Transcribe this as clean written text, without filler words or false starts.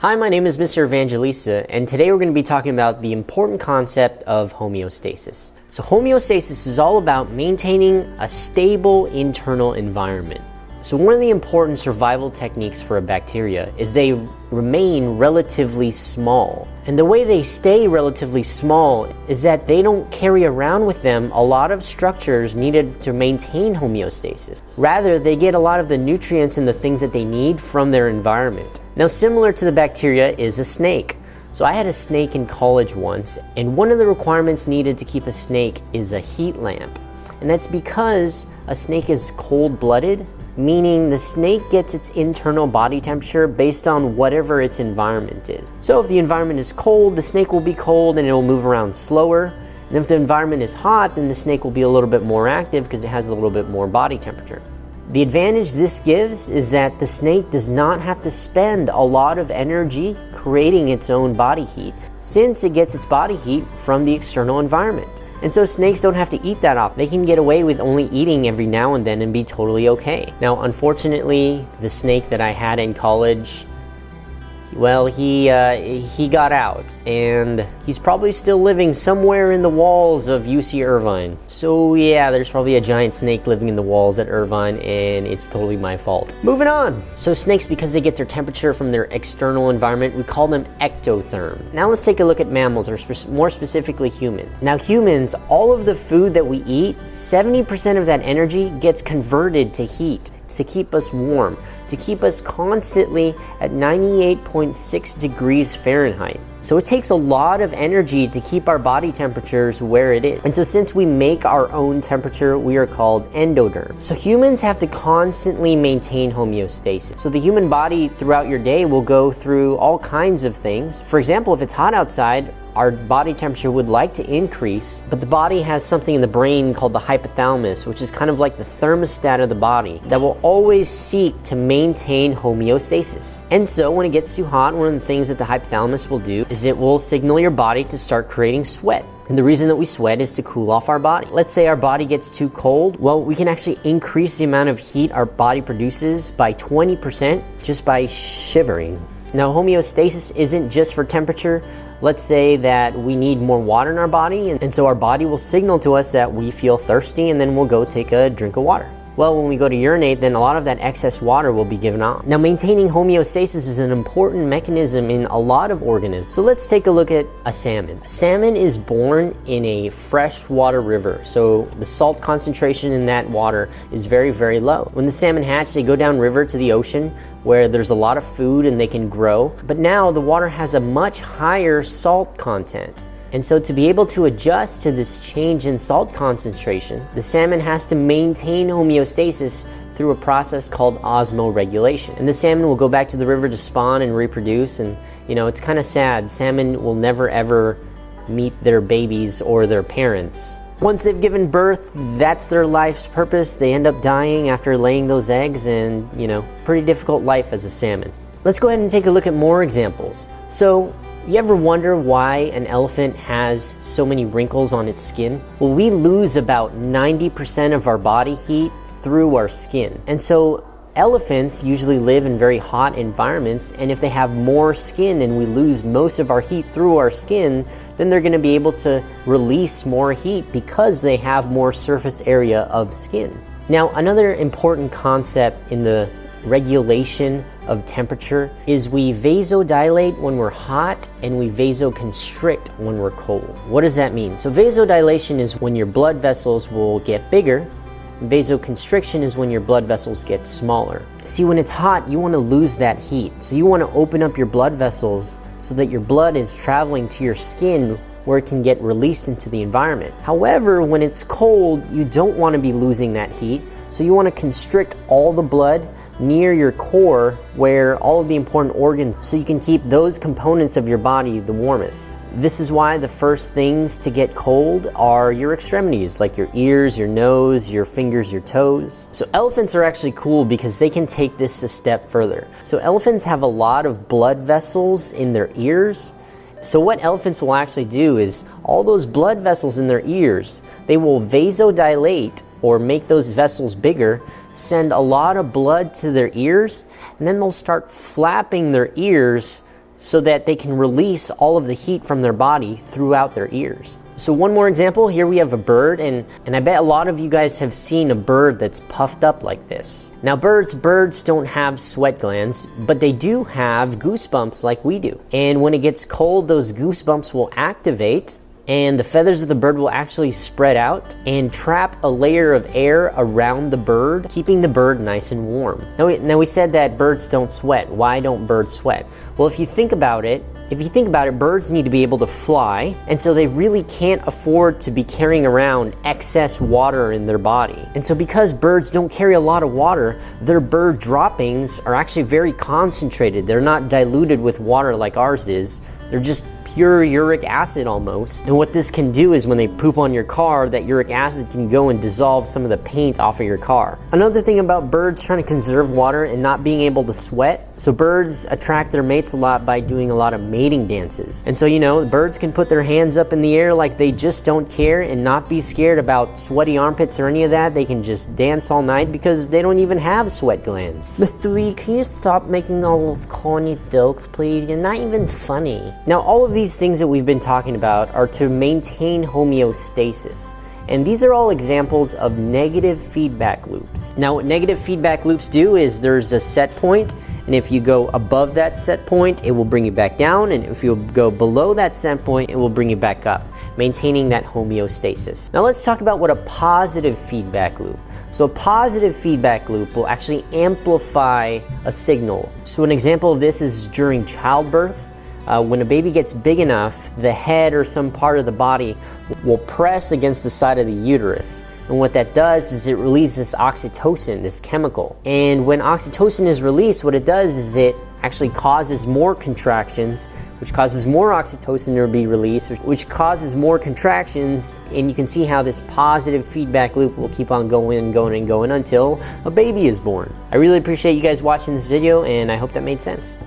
Hi, my name is Mr. Evangelista, and today we're going to be talking about the important concept of homeostasis. So homeostasis is all about maintaining a stable internal environment. So one of the important survival techniques for a bacteria is they remain relatively small. And the way they stay relatively small is that they don't carry around with them a lot of structures needed to maintain homeostasis. Rather, they get a lot of the nutrients and the things that they need from their environment. Now, similar to the bacteria is a snake. So I had a snake in college once, and one of the requirements needed to keep a snake is a heat lamp. And that's because a snake is cold-blooded, meaning the snake gets its internal body temperature based on whatever its environment is. So if the environment is cold, the snake will be cold and it will move around slower. And if the environment is hot, then the snake will be a little bit more active because it has a little bit more body temperature. The advantage this gives is that the snake does not have to spend a lot of energy creating its own body heat, since it gets its body heat from the external environment. And so snakes don't have to eat that often. They can get away with only eating every now and then and be totally okay. Now, unfortunately, the snake that I had in college, well, he got out, and he's probably still living somewhere in the walls of UC Irvine. So yeah, there's probably a giant snake living in the walls at Irvine, and it's totally my fault. Moving on. So snakes, because they get their temperature from their external environment, we call them ectotherm. Now let's take a look at mammals, or more specifically humans. Now humans, all of the food that we eat, 70% of that energy gets converted to heat to keep us warm, to keep us constantly at 98.6 degrees Fahrenheit. So it takes a lot of energy to keep our body temperatures where it is. And so since we make our own temperature, we are called endoderms. So humans have to constantly maintain homeostasis. So the human body throughout your day will go through all kinds of things. For example, if it's hot outside, our body temperature would like to increase, but the body has something in the brain called the hypothalamus, which is kind of like the thermostat of the body that will always seek to maintain homeostasis. And so when it gets too hot, one of the things that the hypothalamus will do is it will signal your body to start creating sweat. And the reason that we sweat is to cool off our body. Let's say our body gets too cold. Well, we can actually increase the amount of heat our body produces by 20% just by shivering. Now, homeostasis isn't just for temperature. Let's say that we need more water in our body, and so our body will signal to us that we feel thirsty, and then we'll go take a drink of water. Well, when we go to urinate, then a lot of that excess water will be given off. Now, maintaining homeostasis is an important mechanism in a lot of organisms. So let's take a look at a salmon. A salmon is born in a freshwater river, so the salt concentration in that water is very, very low. When the salmon hatch, they go down river to the ocean where there's a lot of food and they can grow. But now the water has a much higher salt content. And so to be able to adjust to this change in salt concentration, the salmon has to maintain homeostasis through a process called osmoregulation. And the salmon will go back to the river to spawn and reproduce, and it's kind of sad. Salmon will never ever meet their babies or their parents. Once they've given birth, that's their life's purpose. They end up dying after laying those eggs, and pretty difficult life as a salmon. Let's go ahead and take a look at more examples. So, you ever wonder why an elephant has so many wrinkles on its skin? Well, we lose about 90% of our body heat through our skin. And so elephants usually live in very hot environments, and if they have more skin and we lose most of our heat through our skin, then they're going to be able to release more heat because they have more surface area of skin. Now, another important concept in the regulation of temperature is we vasodilate when we're hot and we vasoconstrict when we're cold. What does that mean? So vasodilation is when your blood vessels will get bigger. Vasoconstriction is when your blood vessels get smaller. See, when it's hot, you want to lose that heat. So you want to open up your blood vessels so that your blood is traveling to your skin where it can get released into the environment. However, when it's cold, you don't want to be losing that heat. So you want to constrict all the blood near your core where all of the important organs, so you can keep those components of your body the warmest. This is why the first things to get cold are your extremities, like your ears, your nose, your fingers, your toes. So elephants are actually cool because they can take this a step further. So elephants have a lot of blood vessels in their ears. So what elephants will actually do is all those blood vessels in their ears, they will vasodilate or make those vessels bigger, send a lot of blood to their ears, and then they'll start flapping their ears so that they can release all of the heat from their body throughout their ears. So one more example, here we have a bird, and I bet a lot of you guys have seen a bird that's puffed up like this. Now birds don't have sweat glands, but they do have goosebumps like we do. And when it gets cold, those goosebumps will activate, and the feathers of the bird will actually spread out and trap a layer of air around the bird, keeping the bird nice and warm. Now we said that birds don't sweat. Why don't birds sweat? Well, if you think about it, birds need to be able to fly, and so they really can't afford to be carrying around excess water in their body. And so because birds don't carry a lot of water, their bird droppings are actually very concentrated. They're not diluted with water like ours is. They're just pure uric acid almost. And what this can do is when they poop on your car, that uric acid can go and dissolve some of the paint off of your car. Another thing about birds trying to conserve water and not being able to sweat, so birds attract their mates a lot by doing a lot of mating dances. And so, you know, birds can put their hands up in the air like they just don't care and not be scared about sweaty armpits or any of that. They can just dance all night because they don't even have sweat glands. But can you stop making all of corny jokes, please? You're not even funny. Now, all of these things that we've been talking about are to maintain homeostasis. And these are all examples of negative feedback loops. Now, what negative feedback loops do is there's a set point, and if you go above that set point, it will bring you back down, and if you go below that set point, it will bring you back up, maintaining that homeostasis. Now let's talk about what a positive feedback loop. So a positive feedback loop will actually amplify a signal. So an example of this is during childbirth. When a baby gets big enough, the head or some part of the body will press against the side of the uterus. And what that does is it releases oxytocin, this chemical. And when oxytocin is released, what it does is it actually causes more contractions, which causes more oxytocin to be released, which causes more contractions, and you can see how this positive feedback loop will keep on going and going and going until a baby is born. I really appreciate you guys watching this video, and I hope that made sense.